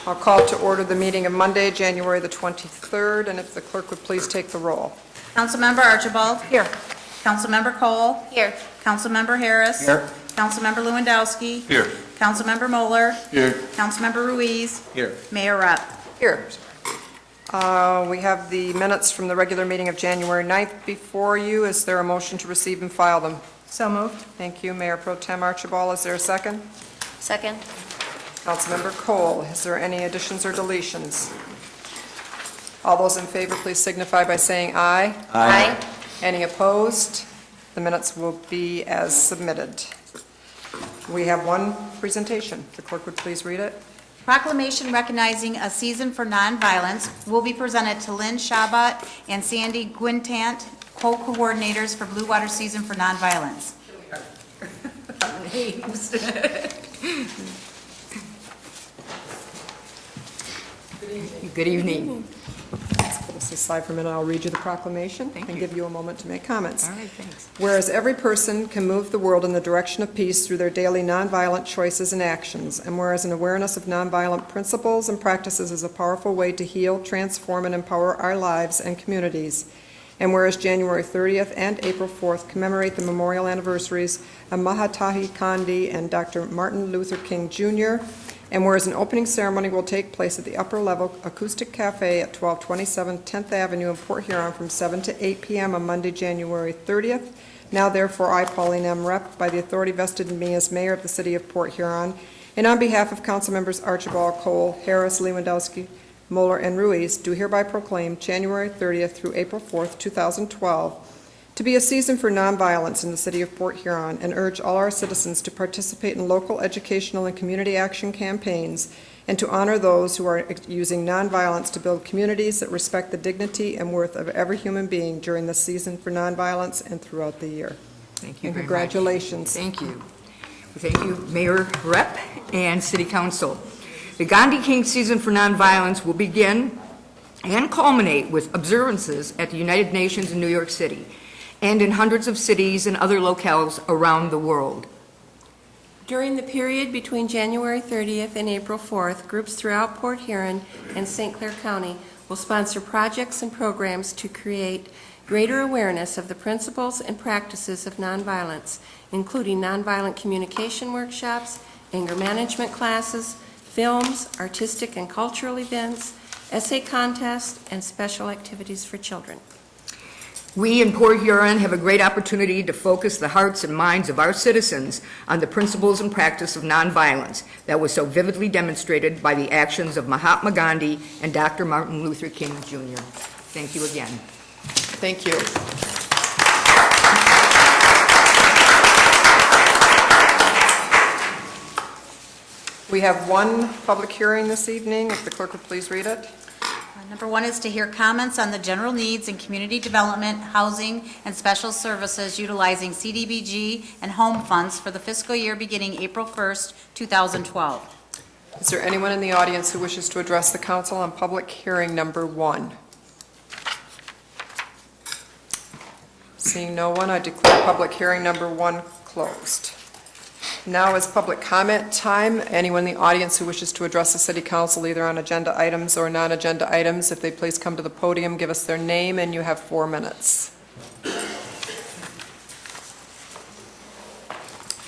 I'll call to order the meeting of Monday, January the 23rd, and if the clerk would please take the roll. Councilmember Archibald. Here. Councilmember Cole. Here. Councilmember Harris. Here. Councilmember Lewandowski. Here. Councilmember Moeller. Here. Councilmember Ruiz. Here. Mayor Rupp. Here. We have the minutes from the regular meeting of January 9th before you. Is there a motion to receive and file them? So moved. Thank you. Mayor Pro Tem Archibald, is there a second? Second. Councilmember Cole, is there any additions or deletions? All those in favor, please signify by saying aye. Aye. Any opposed? The minutes will be as submitted. We have one presentation. The clerk would please read it. Proclamation recognizing a season for nonviolence will be presented to Lynn Shabat and Sandy Gwintant, co-coordinators for Blue Water Season for Nonviolence. Good evening. Let's put this aside for a minute. I'll read you the proclamation and give you a moment to make comments. All right, thanks. Whereas every person can move the world in the direction of peace through their daily nonviolent choices and actions, and whereas an awareness of nonviolent principles and practices is a powerful way to heal, transform, and empower our lives and communities, and whereas January 30th and April 4th commemorate the memorial anniversaries of Mahatma Gandhi and Dr. Martin Luther King Jr., and whereas an opening ceremony will take place at the Upper Level Acoustic Cafe at 1227 10th Avenue in Port Huron from 7 to 8 p.m. on Monday, January 30th. Now, therefore, I, Pauline M. Rep., by the authority vested in me as mayor of the city of Port Huron, and on behalf of council members Archibald, Cole, Harris, Lewandowski, Moeller, and Ruiz, do hereby proclaim January 30th through April 4th, 2012, to be a season for nonviolence in the city of Port Huron, and urge all our citizens to participate in local educational and community action campaigns and to honor those who are using nonviolence to build communities that respect the dignity and worth of every human being during the season for nonviolence and throughout the year. Thank you And very congratulations. much. Thank you. Thank you, Mayor Rep and City Council. The Gandhi King season for nonviolence will begin and culminate with observances at the United Nations in New York City and in hundreds of cities and other locales around the world. During the period between January 30th and April 4th, groups throughout Port Huron and St. Clair County will sponsor projects and programs to create greater awareness of the principles and practices of nonviolence, including nonviolent communication workshops, anger management classes, films, artistic and cultural events, essay contests, and special activities for children. We in Port Huron have a great opportunity to focus the hearts and minds of our citizens on the principles and practice of nonviolence that was so vividly demonstrated by the actions of Mahatma Gandhi and Dr. Martin Luther King Jr. Thank you again. Thank you. We have one public hearing this evening. If the clerk would please read it. Number one is to hear comments on the general needs in community development, housing, and special services utilizing CDBG and home funds for the fiscal year beginning April 1st, 2012. Is there anyone in the audience who wishes to address the council on public hearing number one? Seeing no one, I declare public hearing number one closed. Now is public comment time. Anyone in the audience who wishes to address the City Council either on agenda items or non-agenda items, if they please come to the podium, give us their name, and you have 4 minutes.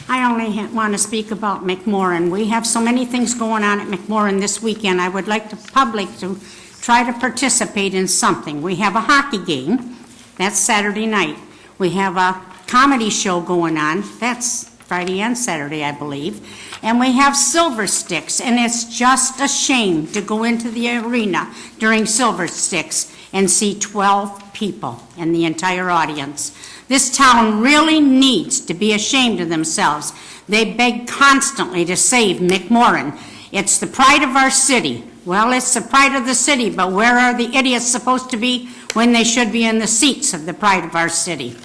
I only want to speak about McMorran. We have so many things going on at McMorran this weekend. I would like the public to try to participate in something. We have a hockey game. That's Saturday night. We have a comedy show going on. That's Friday and Saturday, I believe. And we have Silver Sticks, and it's just a shame to go into the arena during Silver Sticks and see 12 people in the entire audience. This town really needs to be ashamed of themselves. They beg constantly to save McMorran. It's the pride of our city. Well, it's the pride of the city, but where are the idiots supposed to be when they should be in the seats of the pride of our city?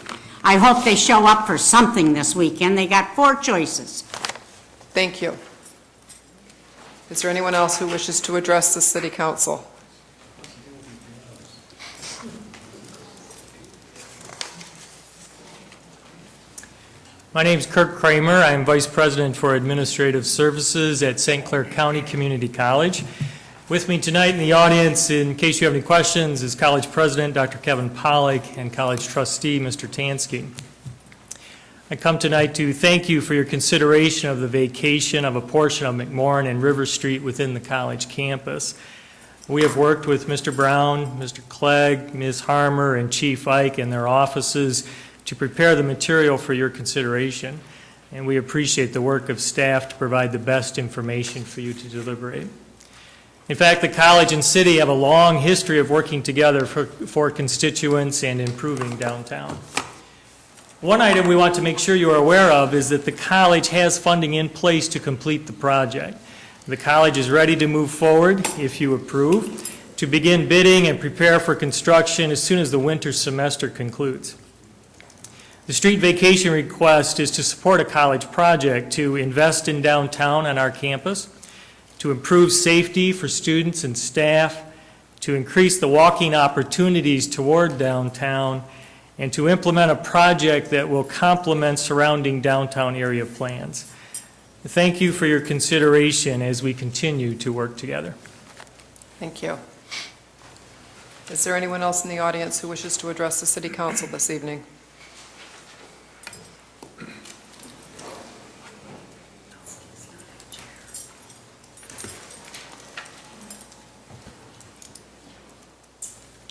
I hope they show up for something this weekend. They got 4 choices. Thank you. Is there anyone else who wishes to address the City Council? My name is Kirk Kramer. I'm Vice President for Administrative Services at St. Clair County Community College. With me tonight in the audience, in case you have any questions, is College President Dr. Kevin Pollack and College Trustee Mr. Tansky. I come tonight to thank you for your consideration of the vacation of a portion of McMorran and River Street within the college campus. We have worked with Mr. Brown, Mr. Clegg, Ms. Harmer, and Chief Ike and their offices to prepare the material for your consideration, and we appreciate the work of staff to provide the best information for you to deliberate. In fact, the college and city have a long history of working together for constituents and improving downtown. One item we want to make sure you are aware of is that the college has funding in place to complete the project. The college is ready to move forward, if you approve, to begin bidding and prepare for construction as soon as the winter semester concludes. The street vacation request is to support a college project to invest in downtown on our campus, to improve safety for students and staff, to increase the walking opportunities toward downtown, and to implement a project that will complement surrounding downtown area plans. Thank you for your consideration as we continue to work together. Thank you. Is there anyone else in the audience who wishes to address the City Council this evening?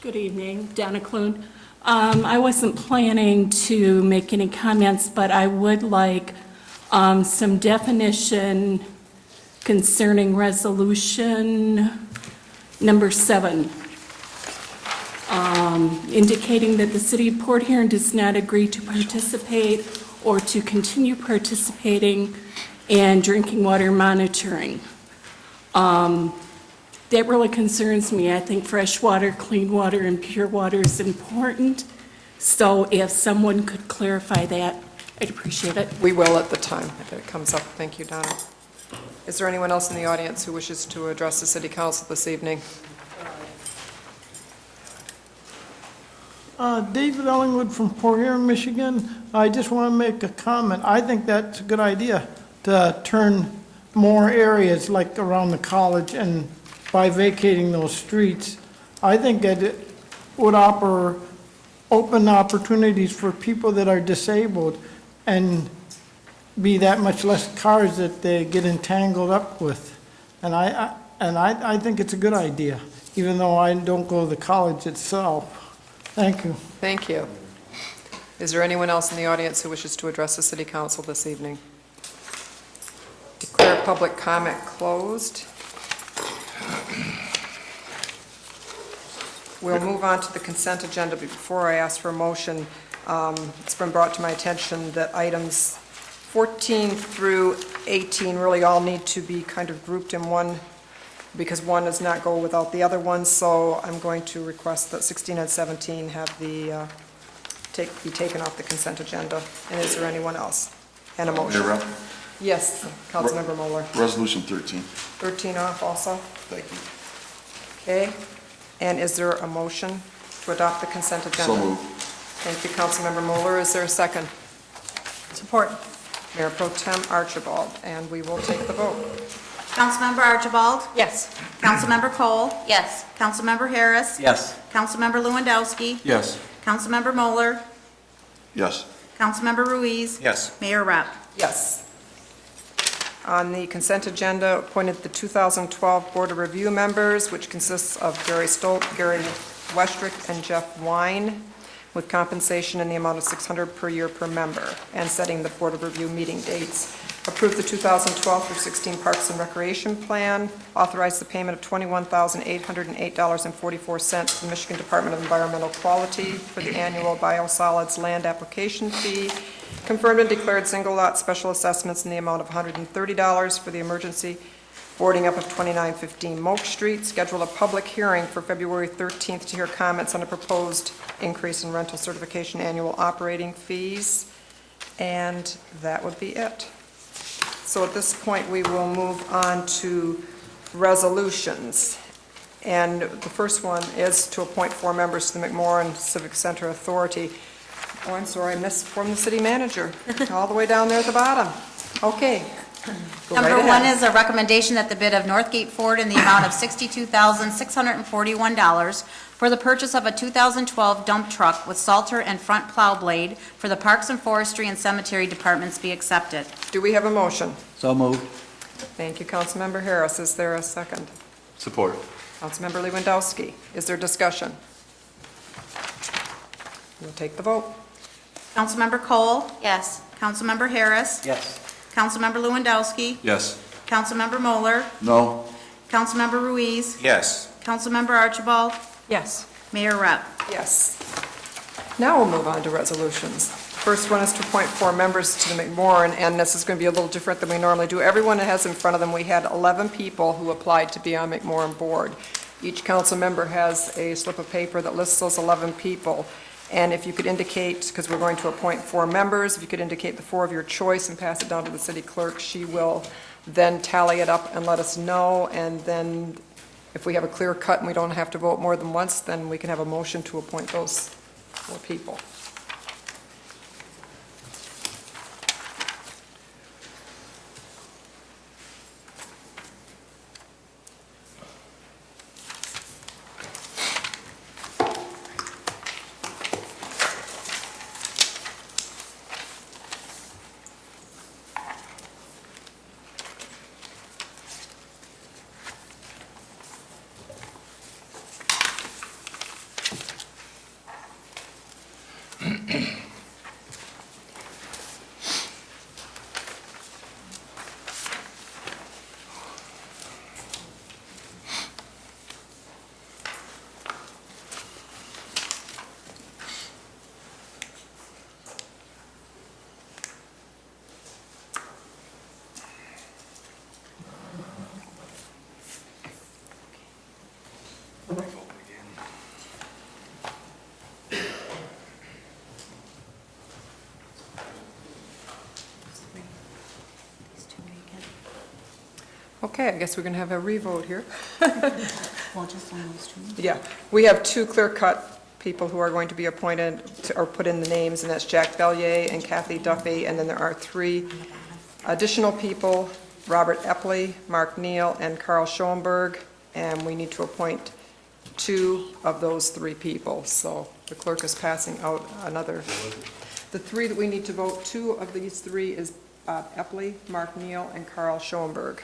Good evening, Donna Clune. I wasn't planning to make any comments, but I would like some definition concerning resolution number 7, indicating that the city of Port Huron does not agree to participate or to continue participating in drinking water monitoring. That really concerns me. I think fresh water, clean water, and pure water is important. So if someone could clarify that, I'd appreciate it. We will at the time if it comes up. Thank you, Donna. Is there anyone else in the audience who wishes to address the City Council this evening? David Ellingwood from Port Huron, Michigan. I just want to make a comment. I think that's a good idea to turn more areas like around the college, and by vacating those streets, I think that it would open opportunities for people that are disabled and be that much less cars that they get entangled up with. And I think it's a good idea, even though I don't go to the college itself. Thank you. Thank you. Is there anyone else in the audience who wishes to address the City Council this evening? Declare public comment closed. We'll move on to the consent agenda. Before I ask for a motion, it's been brought to my attention that items 14 through 18 really all need to be kind of grouped in one, because one does not go without the other one. So I'm going to request that 16 and 17 have be taken off the consent agenda. And is there anyone else? And a motion? Mayor Rep, Yes, Councilmember Moeller. Resolution 13. 13 off also? Thank you. Okay. And is there a motion to adopt the consent agenda? So moved. Thank you, Councilmember Moeller. Is there a second? Support. Mayor Pro Tem Archibald, and we will take the vote. Councilmember Archibald? Yes. Councilmember Cole? Yes. Councilmember Harris? Yes. Councilmember Lewandowski? Yes. Councilmember Moeller? Yes. Councilmember Ruiz? Yes. Mayor Rep. Yes. On the consent agenda, appointed the 2012 Board of Review members, which consists of Gary Stolt, Gary Westrick, and Jeff Wine, with compensation in the amount of $600 per year per member, and setting the Board of Review meeting dates. Approve the 2012 through 16 Parks and Recreation Plan. Authorize the payment of $21,808.44 to the Michigan Department of Environmental Quality for the annual biosolids land application fee. Confirmed and declared single lot special assessments in the amount of $130 for the emergency boarding up of 2915 Moak Street. Schedule a public hearing for February 13th to hear comments on a proposed increase in rental certification annual operating fees. And that would be it. So at this point, we will move on to resolutions. And the first one is to appoint 4 members to the McMorran Civic Center Authority. Oh, I'm sorry, I missed from the city manager, all the way down there at the bottom. Okay, Go right Number one ahead. is a recommendation that the bid of Northgate Ford in the amount of $62,641 for the purchase of a 2012 dump truck with salter and front plow blade for the Parks and Forestry and Cemetery Departments be accepted. Do we have a motion? So moved. Thank you, Councilmember Harris. Is there a second? Support. Councilmember Lewandowski. Is there discussion? We'll take the vote. Councilmember Cole? Yes. Councilmember Harris? Yes. Councilmember Lewandowski? Yes. Councilmember Moeller? No. Councilmember Ruiz? Yes. Councilmember Archibald? Yes. Mayor Rep. Yes. Now we'll move on to resolutions. First one is to appoint 4 members to the McMorran, and this is going to be a little different than we normally do. Everyone that has in front of them, we had 11 people who applied to be on McMorran board. Each council member has a slip of paper that lists those 11 people. And if you could indicate, because we're going to appoint 4 members, if you could indicate the 4 of your choice and pass it down to the city clerk, she will then tally it up and let us know. And then if we have a clear cut and we don't have to vote more than once, then we can have a motion to appoint those 4 people. Okay, I guess we're going to have a revote here. Well, just on those two. Yeah, we have 2 clear-cut people who are going to be appointed, or put in the names, and that's Jack Bellier and Kathy Duffy, and then there are 3 additional people, Robert Epley, Mark Neal, and Carl Schoenberg, and we need to appoint 2 of those 3 people. So the clerk is passing out another. The 3 that we need to vote, 2 of these 3 is Bob Epley, Mark Neal, and Carl Schoenberg.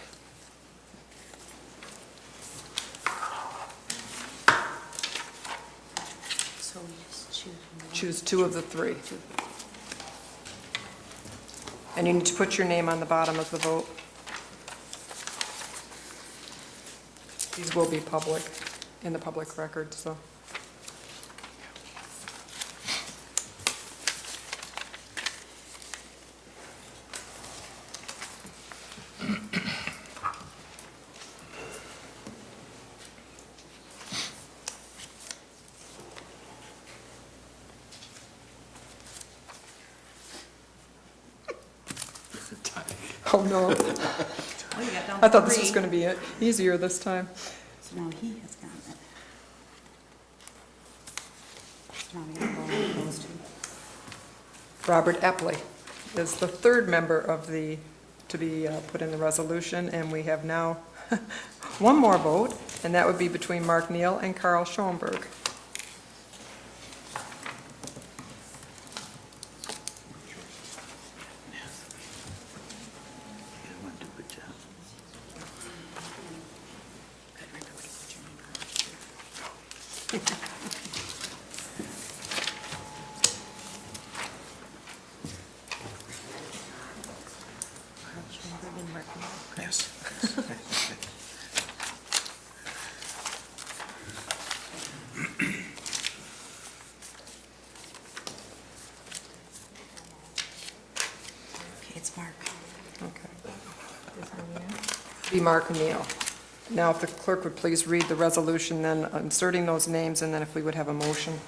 So we just choose one. Choose 2 of the 3. And you need to put your name on the bottom of the vote. These will be public, in the public record, so. Oh, no. Oh, you got down I to thought this was 3. going to be easier this time. So now he has got it. So now we gotta go with those 2. Robert Epley is the 3rd member of the, to be put in the resolution, and we have now one more vote, and that would be between Mark Neal and Carl Schoenberg. Yes. Okay, it's Mark. Be Mark Neal. Now, if the clerk would please read the resolution, then inserting those names, and then if we would have a motion.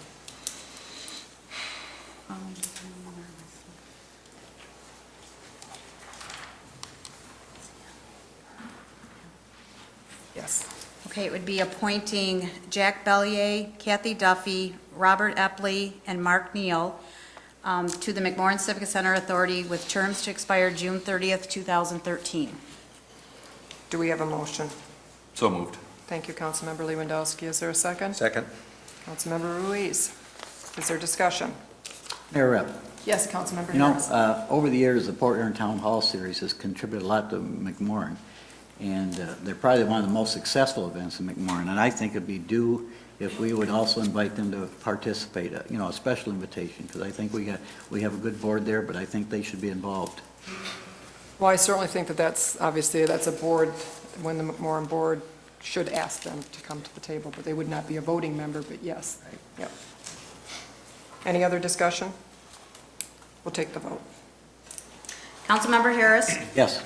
Yes. Okay, it would be appointing Jack Bellier, Kathy Duffy, Robert Epley, and Mark Neal to the McMorran Civic Center Authority with terms to expire June 30th, 2013. Do we have a motion? So moved. Thank you, Councilmember Lewandowski. Is there a second? Second. Councilmember Ruiz. Is there discussion? Mayor Rep, Yes, Councilmember you know, Harris. over the years, the Port Huron Town Hall Series has contributed a lot to McMorran, and they're probably one of the most successful events in McMorran, and I think it'd be due if we would also invite them to participate, you know, a special invitation, because I think we have a good board there, but I think they should be involved. Well, I certainly think that that's a board, when the McMorran board should ask them to come to the table, but they would not be a voting member, but yes. Yep. Any other discussion? We'll take the vote. Councilmember Harris. Yes.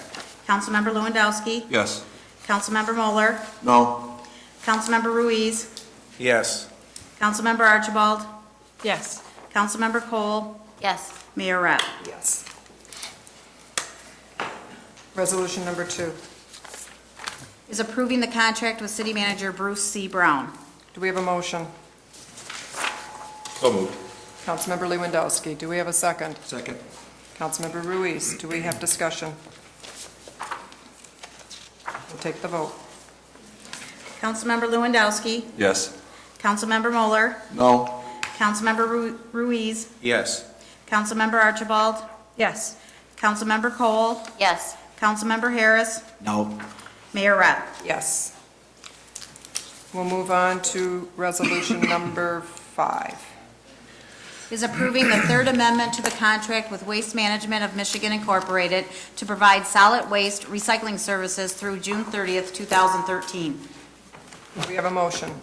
Councilmember Lewandowski. Yes. Councilmember Moeller. No. Councilmember Ruiz. Yes. Councilmember Archibald. Yes. Councilmember Cole. Yes. Mayor Rep. Yes. Resolution number 2. Is approving the contract with City Manager Bruce C. Brown. Do we have a motion? So moved. Councilmember Lewandowski. Do we have a second? Second. Councilmember Ruiz. Do we have discussion? We'll take the vote. Councilmember Lewandowski. Yes. Councilmember Moeller. No. Councilmember Ruiz. Yes. Councilmember Archibald. Yes. Councilmember Cole. Yes. Councilmember Harris. No. Mayor Rep. Yes. We'll move on to resolution number 5. Is approving the third amendment to the contract with Waste Management of Michigan Incorporated to provide solid waste recycling services through June 30th, 2013. Do we have a motion?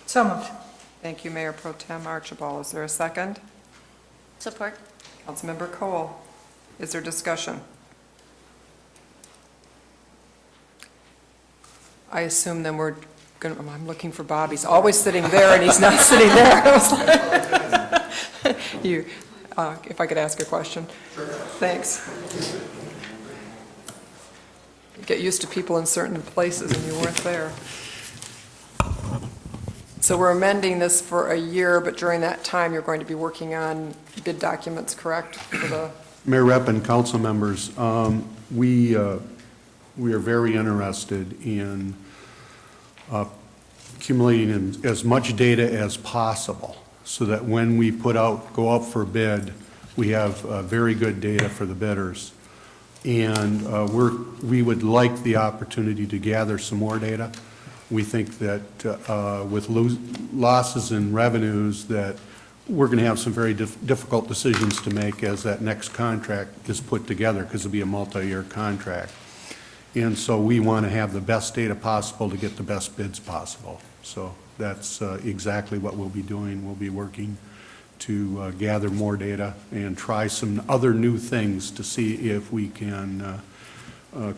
So moved. Thank you, Mayor Pro Tem Archibald. Is there a second? Support. Councilmember Cole. Is there discussion? I assume then we're going to, I'm looking for Bob. He's always sitting there and he's not sitting there. I was like- You, if I could ask a question? Thanks. You get used to people in certain places and you weren't there. So we're amending this for a year, but during that time, you're going to be working on bid documents, correct? For the Mayor Rep and council members, we are very interested in accumulating as much data as possible so that when we go out for bid, we have very good data for the bidders. And we would like the opportunity to gather some more data. We think that with losses in revenues that we're going to have some very difficult decisions to make as that next contract is put together, because it'll be a multi-year contract. And so we want to have the best data possible to get the best bids possible. So that's exactly what we'll be doing. We'll be working to gather more data and try some other new things to see if we can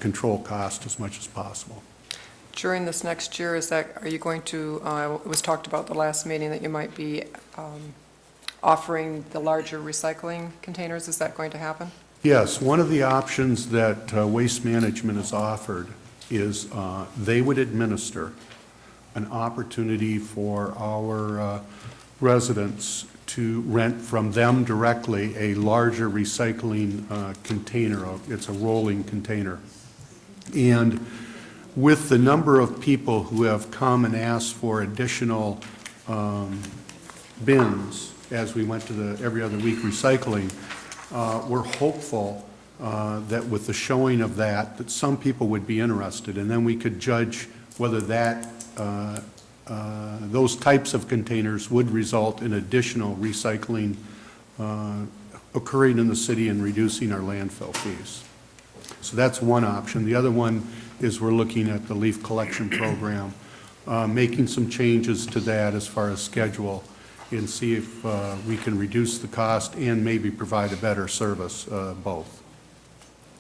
control cost as much as possible. During this next year, are you going to, it was talked about the last meeting that you might be offering the larger recycling containers. Is that going to happen? Yes, one of the options that Waste Management has offered is they would administer an opportunity for our residents to rent from them directly a larger recycling container. It's a rolling container. And with the number of people who have come and asked for additional bins as we went to the every other week recycling, we're hopeful that with the showing of that some people would be interested, and then we could judge whether those types of containers would result in additional recycling occurring in the city and reducing our landfill fees. So that's one option. The other one is we're looking at the leaf collection program, making some changes to that as far as schedule, and see if we can reduce the cost and maybe provide a better service, both.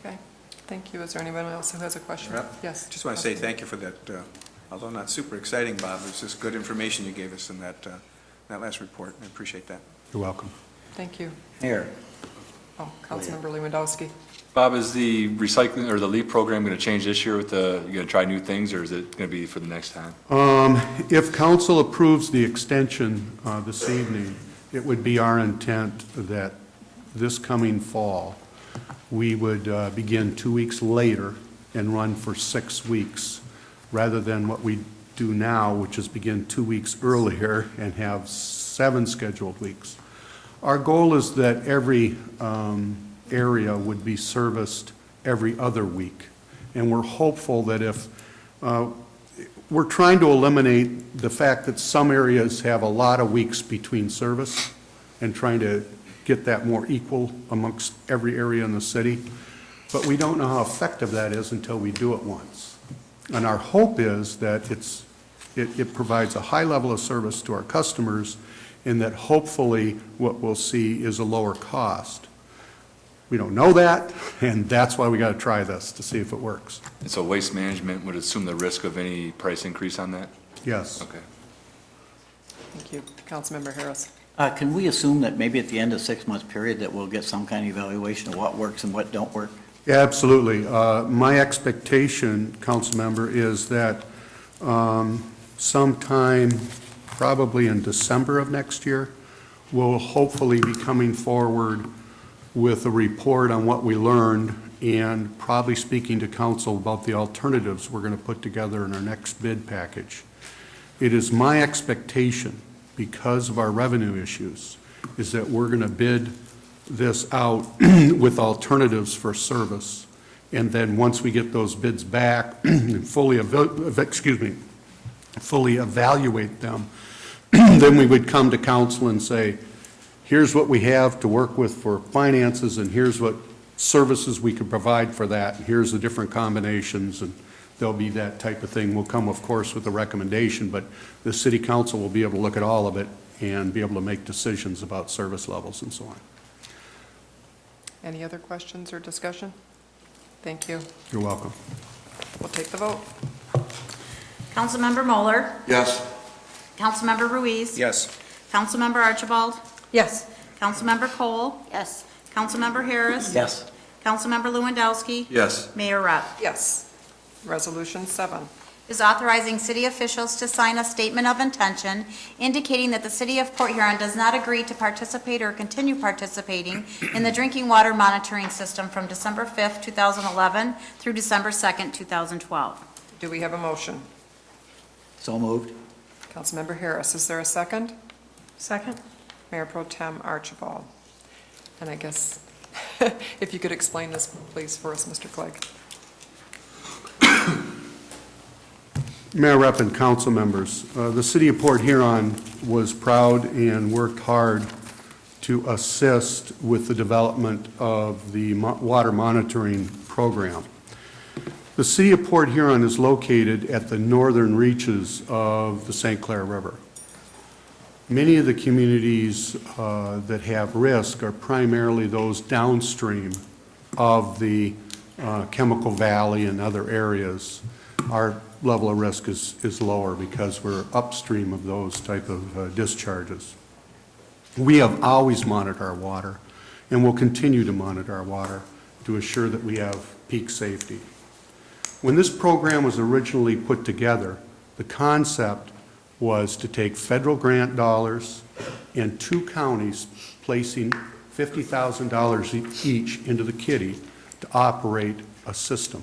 Okay, thank you. Is there anyone else who has a question? Yep. Yes. Just want to say thank you for that, although not super exciting, Bob, it's just good information you gave us in that last report. I appreciate that. You're welcome. Thank you. Mayor. Oh, Councilmember Lewandowski. Bob, is the recycling or the LEAP program going to change this year with you going to try new things, or is it going to be for the next time? If council approves the extension this evening, it would be our intent that this coming fall, we would begin 2 weeks later and run for 6 weeks, rather than what we do now, which is begin 2 weeks earlier and have 7 scheduled weeks. Our goal is that every area would be serviced every other week. And we're hopeful that if, we're trying to eliminate the fact that some areas have a lot of weeks between service and trying to get that more equal amongst every area in the city. But we don't know how effective that is until we do it once. And our hope is that it provides a high level of service to our customers, and that hopefully what we'll see is a lower cost. We don't know that, and that's why we got to try this, to see if it works. And so Waste Management would assume the risk of any price increase on that? Yes. Okay. Thank you. Councilmember Harris. Can we assume that maybe at the end of 6 months period that we'll get some kind of evaluation of what works and what don't work? Yeah, absolutely. My expectation, Councilmember, is that sometime probably in December of next year, we'll hopefully be coming forward with a report on what we learned and probably speaking to council about the alternatives we're going to put together in our next bid package. It is my expectation, because of our revenue issues, is that we're going to bid this out with alternatives for service. And then once we get those bids back and fully evaluate them, then we would come to council and say, here's what we have to work with for finances, and here's what services we could provide for that, and here's the different combinations, and there'll be that type of thing. We'll come, of course, with a recommendation, but the city council will be able to look at all of it and be able to make decisions about service levels and so on. Any other questions or discussion? Thank you. You're welcome. We'll take the vote. Councilmember Moeller. Yes. Councilmember Ruiz. Yes. Councilmember Archibald. Yes. Councilmember Cole. Yes. Councilmember Harris. Yes. Councilmember Lewandowski. Yes. Mayor Rupp. Yes. Resolution 7. Is authorizing city officials to sign a statement of intention indicating that the city of Port Huron does not agree to participate or continue participating in the drinking water monitoring system from December 5th, 2011 through December 2nd, 2012. Do we have a motion? So moved. Councilmember Harris, is there a second? Second? Mayor Pro Tem Archibald. And I guess, if you could explain this, please, for us, Mr. Clegg. Mayor Rep and council members, the city of Port Huron was proud and worked hard to assist with the development of the water monitoring program. The city of Port Huron is located at the northern reaches of the St. Clair River. Many of the communities that have risk are primarily those downstream of the Chemical Valley and other areas. Our level of risk is lower because we're upstream of those type of discharges. We have always monitored our water and will continue to monitor our water to assure that we have peak safety. When this program was originally put together, the concept was to take federal grant dollars and 2 counties placing $50,000 each into the kitty to operate a system.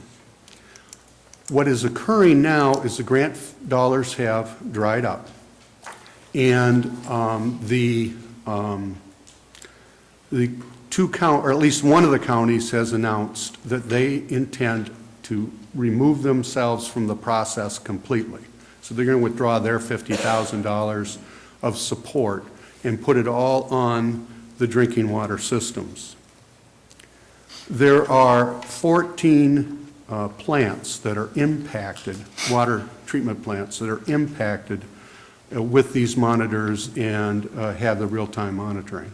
What is occurring now is the grant dollars have dried up, and the 2 counties, or at least one of the counties, has announced that they intend to remove themselves from the process completely. So they're going to withdraw their $50,000 of support and put it all on the drinking water systems. There are 14 plants that are impacted, water treatment plants that are impacted with these monitors and have the real-time monitoring.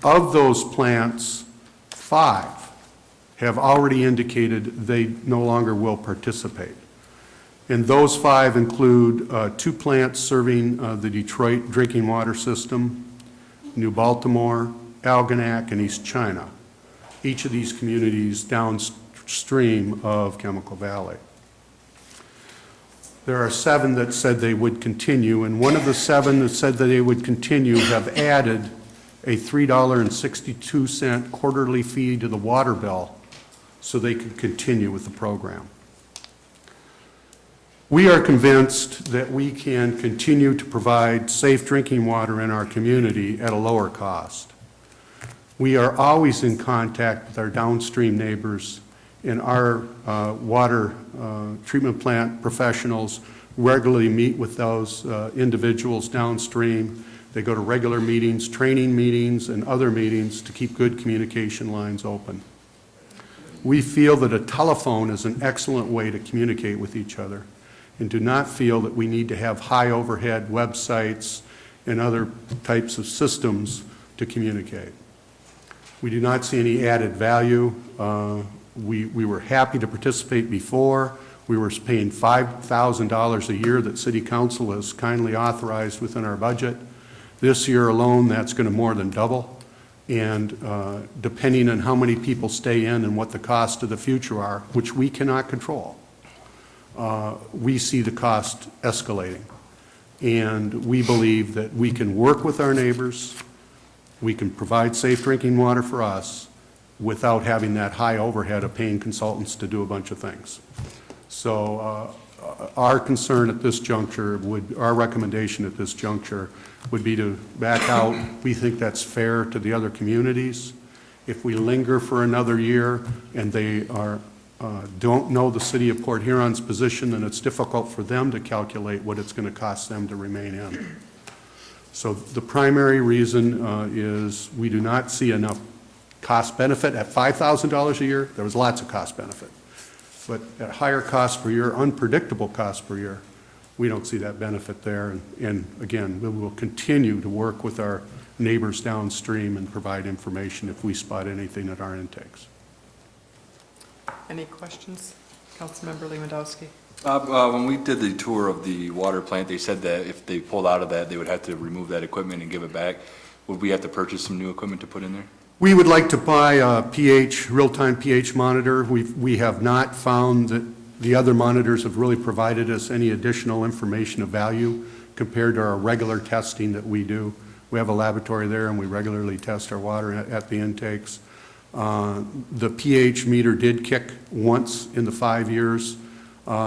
Of those plants, 5 have already indicated they no longer will participate. And those 5 include 2 plants serving the Detroit drinking water system, New Baltimore, Algonac, and East China. Each of these communities downstream of Chemical Valley. There are 7 that said they would continue, and one of the 7 that said that they would continue have added a $3.62 quarterly fee to the water bill so they could continue with the program. We are convinced that we can continue to provide safe drinking water in our community at a lower cost. We are always in contact with our downstream neighbors, and our water treatment plant professionals regularly meet with those individuals downstream. They go to regular meetings, training meetings, and other meetings to keep good communication lines open. We feel that a telephone is an excellent way to communicate with each other, and do not feel that we need to have high overhead websites and other types of systems to communicate. We do not see any added value. We were happy to participate before. We were paying $5,000 a year that City Council has kindly authorized within our budget. This year alone, that's going to more than double. And depending on how many people stay in and what the costs of the future are, which we cannot control, we see the cost escalating. And we believe that we can work with our neighbors, we can provide safe drinking water for us without having that high overhead of paying consultants to do a bunch of things. So our concern at this juncture our recommendation at this juncture would be to back out. We think that's fair to the other communities. If we linger for another year and they don't know the city of Port Huron's position, then it's difficult for them to calculate what it's going to cost them to remain in. So the primary reason is we do not see enough cost benefit. At $5,000 a year, there was lots of cost benefit. But at higher cost per year, unpredictable cost per year, we don't see that benefit there. And again, we will continue to work with our neighbors downstream and provide information if we spot anything at our intakes. Any questions? Councilmember Lewandowski. When we did the tour of the water plant, they said that if they pulled out of that, they would have to remove that equipment and give it back. Would we have to purchase some new equipment to put in there? We would like to buy a real-time pH monitor. We have not found that the other monitors have really provided us any additional information of value compared to our regular testing that we do. We have a laboratory there, and we regularly test our water at the intakes. The pH meter did kick once in the 5 years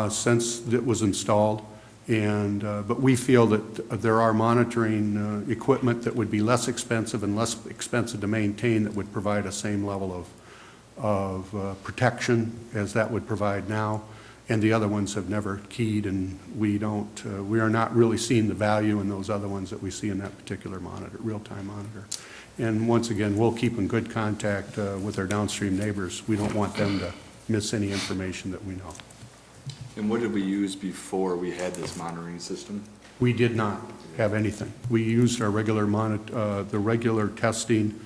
since it was installed, but we feel that there are monitoring equipment that would be less expensive and less expensive to maintain that would provide a same level of protection as that would provide now. And the other ones have never keyed, and we are not really seeing the value in those other ones that we see in that particular monitor, real-time monitor. And once again, we'll keep in good contact with our downstream neighbors. We don't want them to miss any information that we know. And what did we use before we had this monitoring system? We did not have anything. We used our regular the regular testing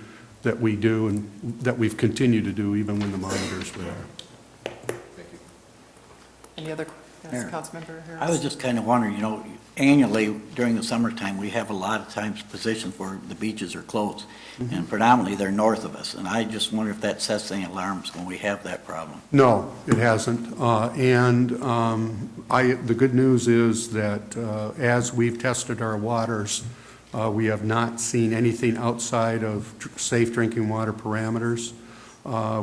that we do and that we've continued to do even when the monitors were there. Thank you. Any other, yes, Mayor, Councilmember Harris? I was just kind of wondering, annually during the summertime, we have a lot of times positions where the beaches are closed, and predominantly they're north of us, and I just wonder if that sets any alarms when we have that problem. No, it hasn't. The good news is that as we've tested our waters, we have not seen anything outside of safe drinking water parameters.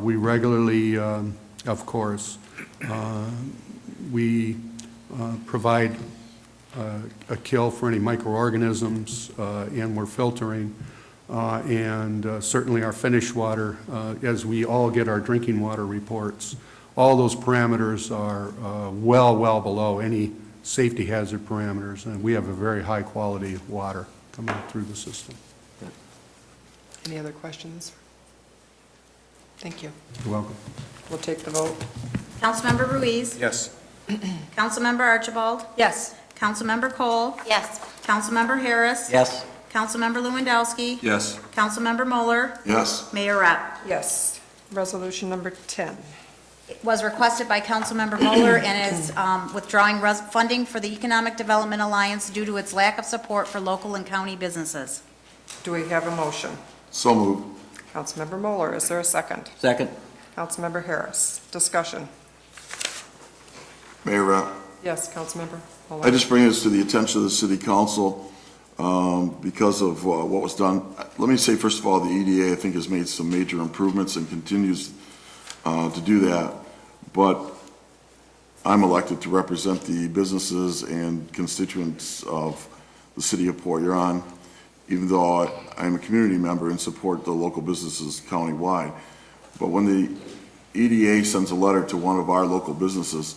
We regularly, of course, we provide a kill for any microorganisms, and we're filtering. Certainly our finished water, as we all get our drinking water reports, all those parameters are well below any safety hazard parameters, and we have a very high quality of water coming through the system. Any other questions? Thank you. You're welcome. We'll take the vote. Councilmember Ruiz. Yes. Councilmember Archibald. Yes. Councilmember Cole. Yes. Councilmember Harris. Yes? Councilmember Lewandowski. Yes. Councilmember Moeller. Yes. Mayor Rep. Yes. Resolution number 10. It was requested by Councilmember Moeller and is withdrawing funding for the Economic Development Alliance due to its lack of support for local and county businesses. Do we have a motion? So moved. Councilmember Moeller, is there a second? Second? Councilmember Harris. Discussion. Mayor, Yes, Councilmember Muller. I just bring this to the attention of the city council because of what was done. Let me say, first of all, the EDA, I think, has made some major improvements and continues to do that. But I'm elected to represent the businesses and constituents of the city of Port Huron, even though I'm a community member and support the local businesses countywide. But when the EDA sends a letter to one of our local businesses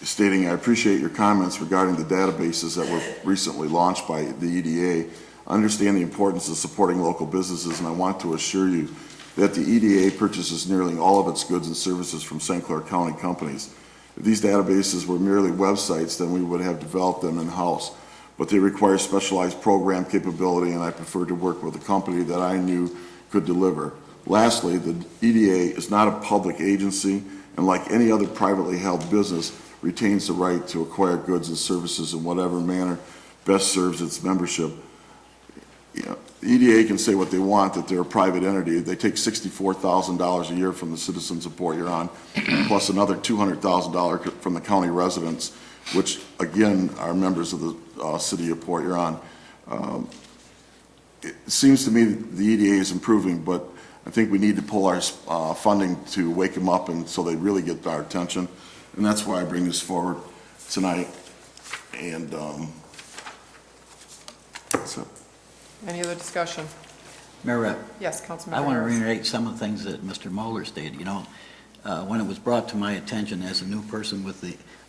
stating, I appreciate your comments regarding the databases that were recently launched by the EDA. I understand the importance of supporting local businesses, and I want to assure you that the EDA purchases nearly all of its goods and services from St. Clair County companies. If these databases were merely websites, then we would have developed them in-house. But they require specialized program capability, and I prefer to work with a company that I knew could deliver. Lastly, the EDA is not a public agency, and like any other privately held business, retains the right to acquire goods and services in whatever manner best serves its membership. You know, the EDA can say what they want, that they're a private entity. They take $64,000 a year from the citizens of Port Huron, plus another $200,000 from the county residents, which again are members of the city of Port Huron. It seems to me that the EDA is improving, but I think we need to pull our funding to wake them up and so they really get our attention. And that's why I bring this forward tonight. And so. Any other discussion? Mayor Rep, Yes, Councilmember I want to Harris. reiterate some of the things that Mr. Moeller stated. You know, when it was brought to my attention as a new person with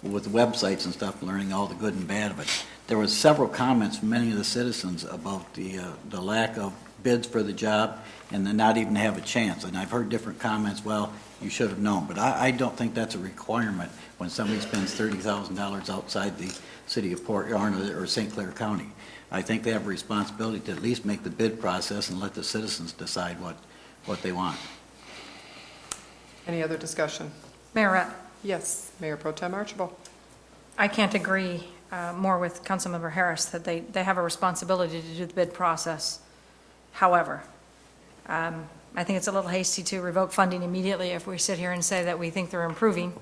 websites and stuff, learning all the good and bad of it, there was several comments from many of the citizens about the lack of bids for the job and then not even have a chance. And I've heard different comments, well, you should have known. But I don't think that's a requirement when somebody spends $30,000 outside the city of Port Huron or St. Clair County. I think they have a responsibility to at least make the bid process and let the citizens decide what they want. Any other discussion? Mayor Rep, Yes, Mayor Pro Tem Archibald. I can't agree more with Councilmember Harris that they have a responsibility to do the bid process. However, I think it's a little hasty to revoke funding immediately if we sit here and say that we think they're improving.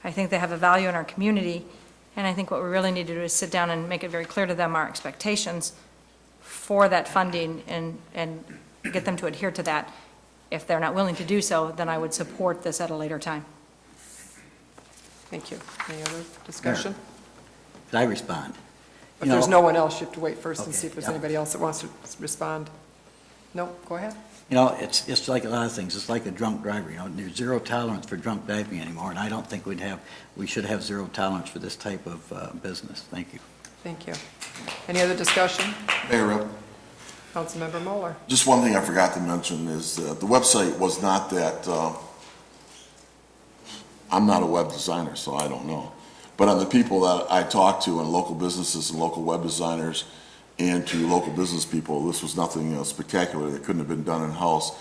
I think they have a value in our community, and I think what we really need to do is sit down and make it very clear to them our expectations for that funding and get them to adhere to that. If they're not willing to do so, then I would support this at a later time. Thank you. Any other discussion? Could I respond? If there's no one else, you have to wait first and Okay, see if there's yeah. anybody else that wants to respond. No, go ahead. You know, it's like a lot of things. It's like a drunk driver. You know, there's zero tolerance for drunk driving anymore, and I don't think we should have zero tolerance for this type of business. Thank you. Thank you. Any other discussion? Mayor Rep, Councilmember Mueller. just one thing I forgot to mention is the website was not that, I'm not a web designer, so I don't know. But on the people that I talked to and local businesses and local web designers and to local business people, this was nothing spectacular that couldn't have been done in-house.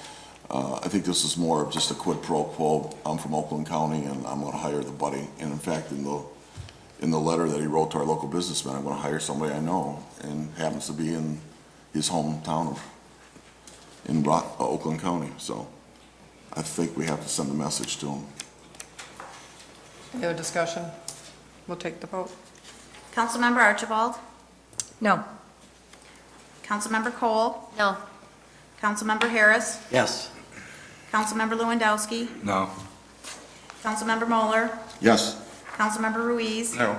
I think this is more of just a quid pro quo. I'm from Oakland County and I'm going to hire the buddy. And in fact, in the letter that he wrote to our local businessman, I'm going to hire somebody I know and happens to be in his hometown in Oakland County. So I think we have to send a message to him. Any other discussion? We'll take the vote. Councilmember Archibald? No. Councilmember Cole? No. Councilmember Harris? Yes. Councilmember Lewandowski? No. Councilmember Mueller? Yes. Councilmember Ruiz? No.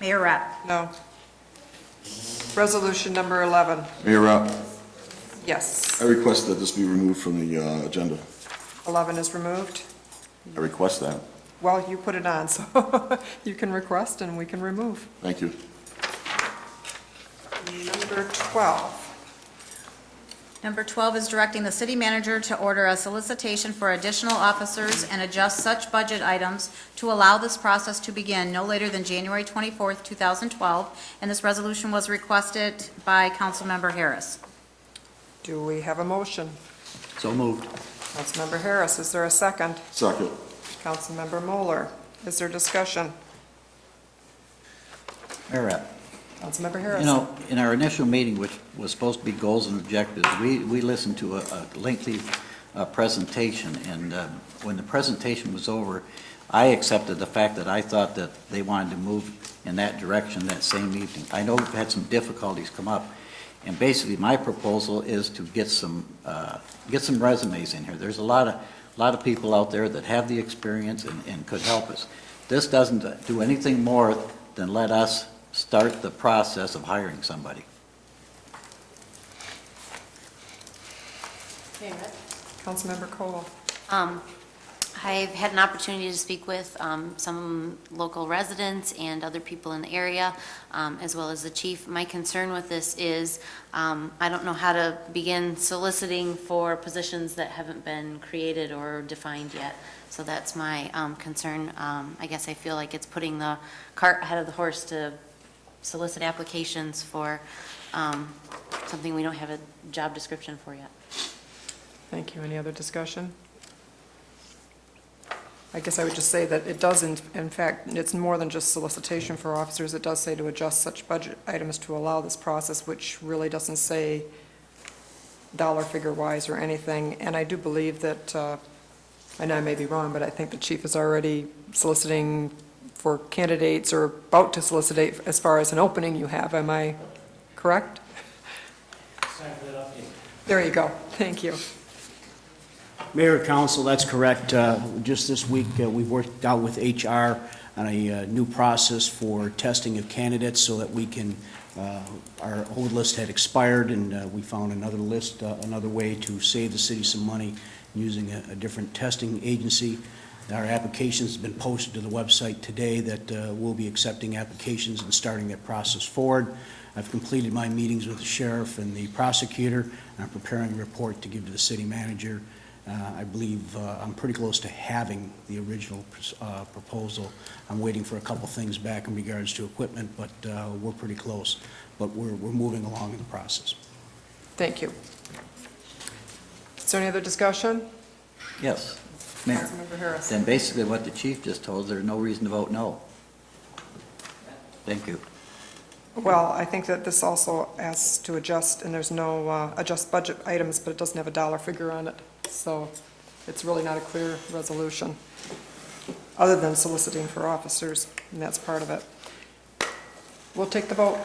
Mayor Rep. No. Resolution number 11. Mayor Rep, Yes. I request that this be removed from the agenda. 11 is removed. I request that. Well, you put it on, so you can request and we can remove. Thank you. Number 12. Number 12 is directing the city manager to order a solicitation for additional officers and adjust such budget items to allow this process to begin no later than January 24th, 2012, and this resolution was requested by Councilmember Harris. Do we have a motion? So moved. Councilmember Harris, is there a second? Second. Councilmember Moeller, is there discussion? Mayor Rep. Councilmember Harris. You know, in our initial meeting, which was supposed to be goals and objectives, we listened to a lengthy presentation, and when the presentation was over, I accepted the fact that I thought that they wanted to move in that direction that same evening. I know we've had some difficulties come up, and basically my proposal is to get some resumes in here. There's a lot of people out there that have the experience and could help us. This doesn't do anything more than let us start the process of hiring somebody. Councilmember Cole. I've had an opportunity to speak with some local residents and other people in the area, as well as the chief. My concern with this is I don't know how to begin soliciting for positions that haven't been created or defined yet. So that's my concern. I guess I feel like it's putting the cart ahead of the horse to solicit applications for something we don't have a job description for yet. Thank you. Any other discussion? I guess I would just say that it does, in fact, it's more than just solicitation for officers. It does say to adjust such budget items to allow this process, which really doesn't say dollar figure-wise or anything. And I do believe that, and I may be wrong, but I think the chief is already soliciting for candidates or about to solicit as far as an opening you have. Am I correct? There you go. Thank you. Mayor, Council, that's correct. Just this week, we've worked out with HR on a new process for testing of candidates so that we can, our old list had expired, and we found another list, another way to save the city some money using a different testing agency. Our applications have been posted to the website today that we'll be accepting applications and starting that process forward. I've completed my meetings with the sheriff and the prosecutor, and I'm preparing a report to give to the city manager. I believe I'm pretty close to having the original proposal. I'm waiting for a couple things back in regards to equipment, but we're pretty close. But we're moving along in the process. Thank you. Is there any other discussion? Yes, Mayor. Councilmember Harris. Then basically what the chief just told us, there's no reason to vote no. Thank you. Well, I think that this also asks to adjust, and there's no adjust budget items, but it doesn't have a dollar figure on it. So it's really not a clear resolution, other than soliciting for officers, and that's part of it. We'll take the vote.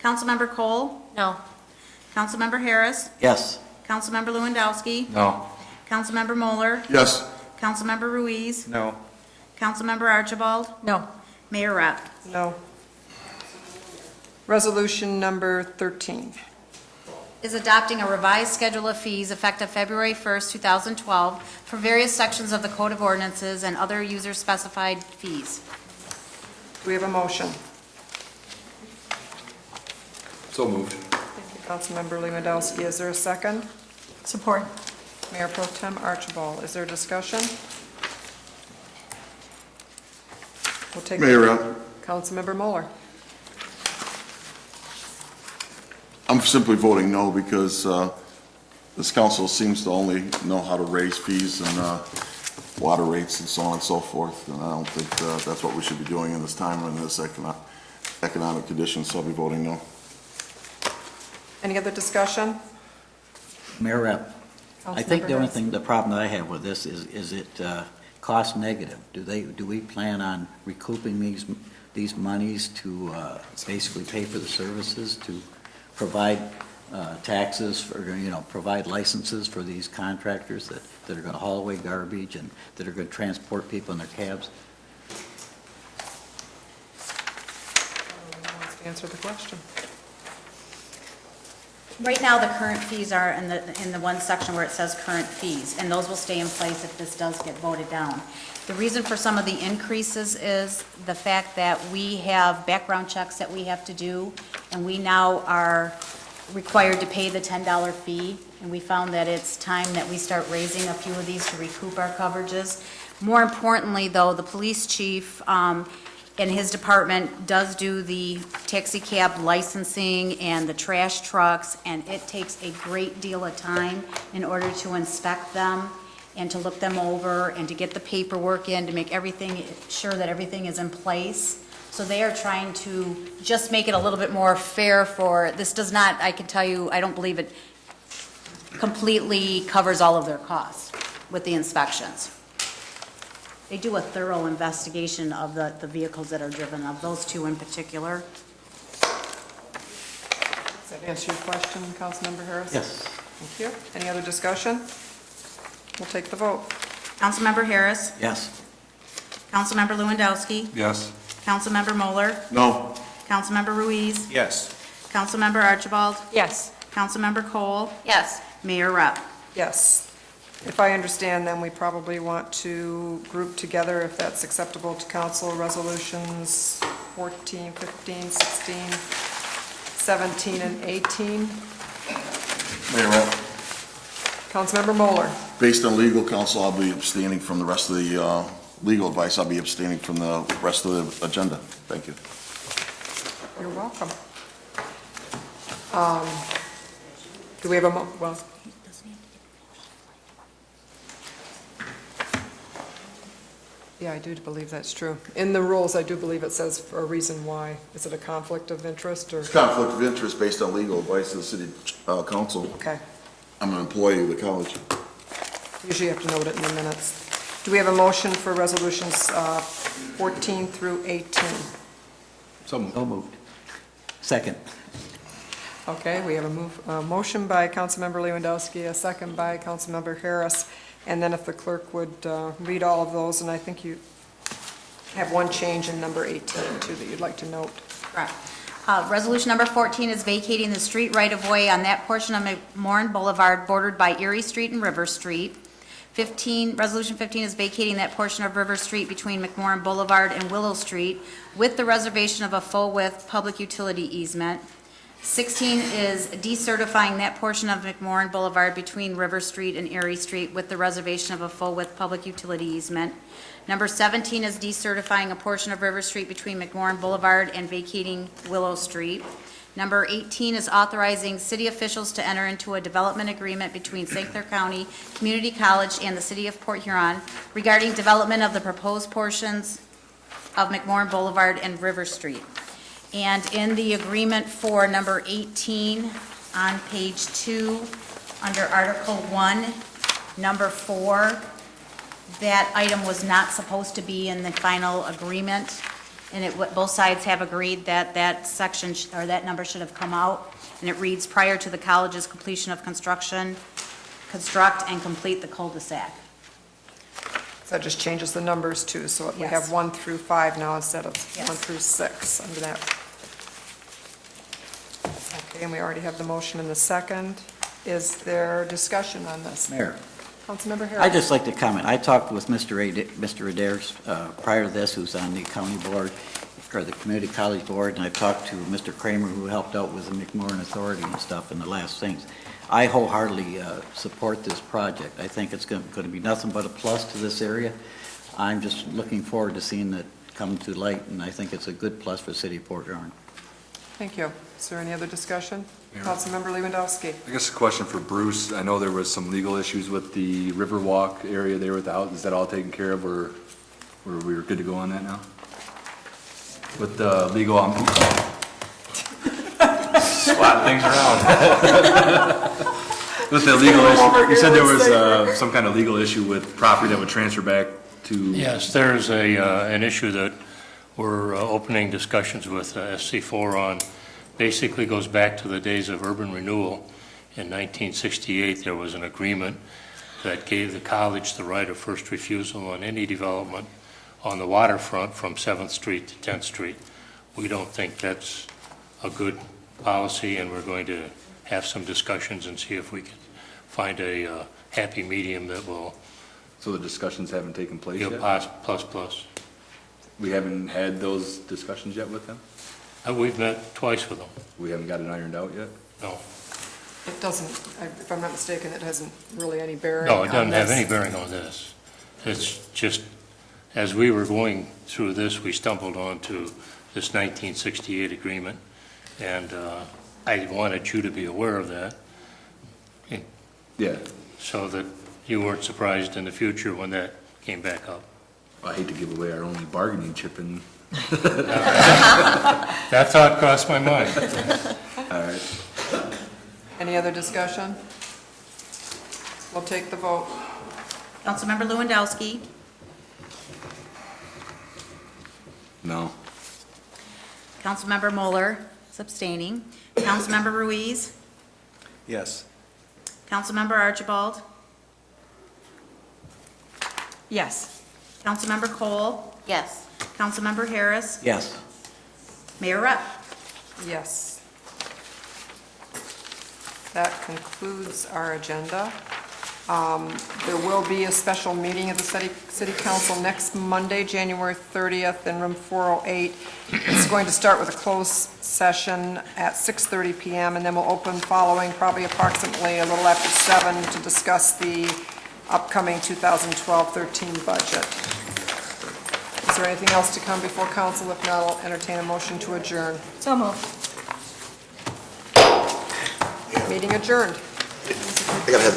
Councilmember Cole? No. Councilmember Harris? Yes. Councilmember Lewandowski? No. Councilmember Moeller? Yes. Councilmember Ruiz? No. Councilmember Archibald? No. Mayor Rep? No. Resolution number 13. Is adopting a revised schedule of fees effective February 1st, 2012 for various sections of the Code of Ordinances and other user-specified fees. Do we have a motion? So moved. Thank you, Councilmember Lewandowski. Is there a second? Support. Mayor Pro Tem Archibald. Is there discussion? We'll take Mayor Rep. Councilmember Mueller. I'm simply voting no because this council seems to only know how to raise fees and water rates and so on and so forth. And I don't think that's what we should be doing in this time or in this economic conditions, so I'll be voting no. Any other discussion? Mayor Rep, I think Councilmember the only Harris. thing, the problem that I have with this is it cost negative. Do we plan on recouping these monies to basically pay for the services, to provide taxes for, provide licenses for these contractors that are going to haul away garbage and that are going to transport people in their cabs? Who wants to answer the question? Right now, the current fees are in the one section where it says current fees, and those will stay in place if this does get voted down. The reason for some of the increases is the fact that we have background checks that we have to do, and we now are required to pay the $10 fee, and we found that it's time that we start raising a few of these to recoup our coverages. More importantly, though, the police chief and his department does do the taxi cab licensing and the trash trucks, and it takes a great deal of time in order to inspect them and to look them over and to get the paperwork in to make everything, sure that everything is in place. So they are trying to just make it a little bit more fair for, this does not, I can tell you, I don't believe it completely covers all of their costs with the inspections. They do a thorough investigation of the vehicles that are driven, of those two in particular. Does that answer your question, Councilmember Harris? Yes. Thank you. Any other discussion? We'll take the vote. Councilmember Harris, Yes. Councilmember Lewandowski, Yes. Councilmember Moeller, No. Councilmember Ruiz, Yes. Councilmember Archibald, Yes. Councilmember Cole, Yes. Mayor Rep. Yes. If I understand, then we probably want to group together, if that's acceptable to council, resolutions 14, 15, 16, 17, and 18. Mayor Rapp, Councilmember Moeller. based on legal counsel, I'll be abstaining from the rest of the legal advice. I'll be abstaining from the rest of the agenda. Thank you. You're welcome. Do we have a, well, yeah, I do believe that's true. In the rules, I do believe it says for a reason why. Is it a conflict of interest or? It's conflict of interest based on legal advice of the city council. Okay. I'm an employee of the college. Usually you have to note it in the minutes. Do we have a motion for resolutions 14 through 18? So moved. Second. Okay, we have a motion by Councilmember Lewandowski, a second by Councilmember Harris. And then if the clerk would read all of those, and I think you have one change in number 18 too that you'd like to note. Correct. Resolution number 14 is vacating the street right-of-way on that portion of McMorran Boulevard bordered by Erie Street and River Street. Resolution 15 is vacating that portion of River Street between McMorran Boulevard and Willow Street with the reservation of a full-width public utility easement. 16 is decertifying that portion of McMorran Boulevard between River Street and Erie Street with the reservation of a full-width public utility easement. Number 17 is decertifying a portion of River Street between McMorran Boulevard and vacating Willow Street. Number 18 is authorizing city officials to enter into a development agreement between St. Clair County Community College and the City of Port Huron regarding development of the proposed portions of McMorran Boulevard and River Street. And in the agreement for number 18, on page 2, under Article 1, number 4, that item was not supposed to be in the final agreement, and both sides have agreed that that section, or that number should have come out, and it reads, prior to the college's completion of construction, construct and complete the cul-de-sac. So that just changes the numbers too, so we Yes. have 1 through 5 now instead of Yes. 1 through 6 under that. Okay, and we already have the motion in the second. Is there discussion on this? Mayor, Councilmember Harris? I'd just like to comment. I talked with Mr. Adair's prior to this, who's on the county board, or the community college board, and I've talked to Mr. Kramer, who helped out with the McMorran Authority and stuff in the last things. I wholeheartedly support this project. I think it's going to be nothing but a plus to this area. I'm just looking forward to seeing it come to light, and I think it's a good plus for the city of Port Huron. Thank you. Is there any other discussion? Mayor. Councilmember Lewandowski. I guess a question for Bruce. I know there was some legal issues with the Riverwalk area there with the house. Is that all taken care of, or we were good to go on that now? With the legal, swat things around. With the legal issue, you said there was some kind of legal issue with property that would transfer back to... Yes, there's an issue that we're opening discussions with SC4 on. Basically goes back to the days of urban renewal. In 1968, there was an agreement that gave the college the right of first refusal on any development on the waterfront from 7th Street to 10th Street. We don't think that's a good policy, and we're going to have some discussions and see if we can find a happy medium that will... So the discussions haven't taken place yet? Plus. We haven't had those discussions yet with them? We've met twice with them. We haven't got it ironed out yet? No. It doesn't, if I'm not mistaken, it hasn't really any bearing No, on it doesn't have this. any bearing on this. It's just, as we were going through this, we stumbled onto this 1968 agreement, and I wanted you to be aware of that. Yeah. So that you weren't surprised in the future when that came back up. I hate to give away our only bargaining chip in. That thought crossed my mind. All right. Any other discussion? We'll take the vote. Councilmember Lewandowski, No. Councilmember Moeller is abstaining, Councilmember Ruiz, Yes. Councilmember Archibald, Yes. Councilmember Cole, Yes. Councilmember Harris, Yes. Mayor Rep. Yes. That concludes our agenda. There will be a special meeting of the City Council next Monday, January 30th, in room 408. It's going to start with a closed session at 6:30 PM, and then we'll open following probably approximately a little after 7 to discuss the upcoming 2012-13 budget. Is there anything else to come before council? If not, I'll entertain a motion to adjourn. So moved. Meeting adjourned. I gotta head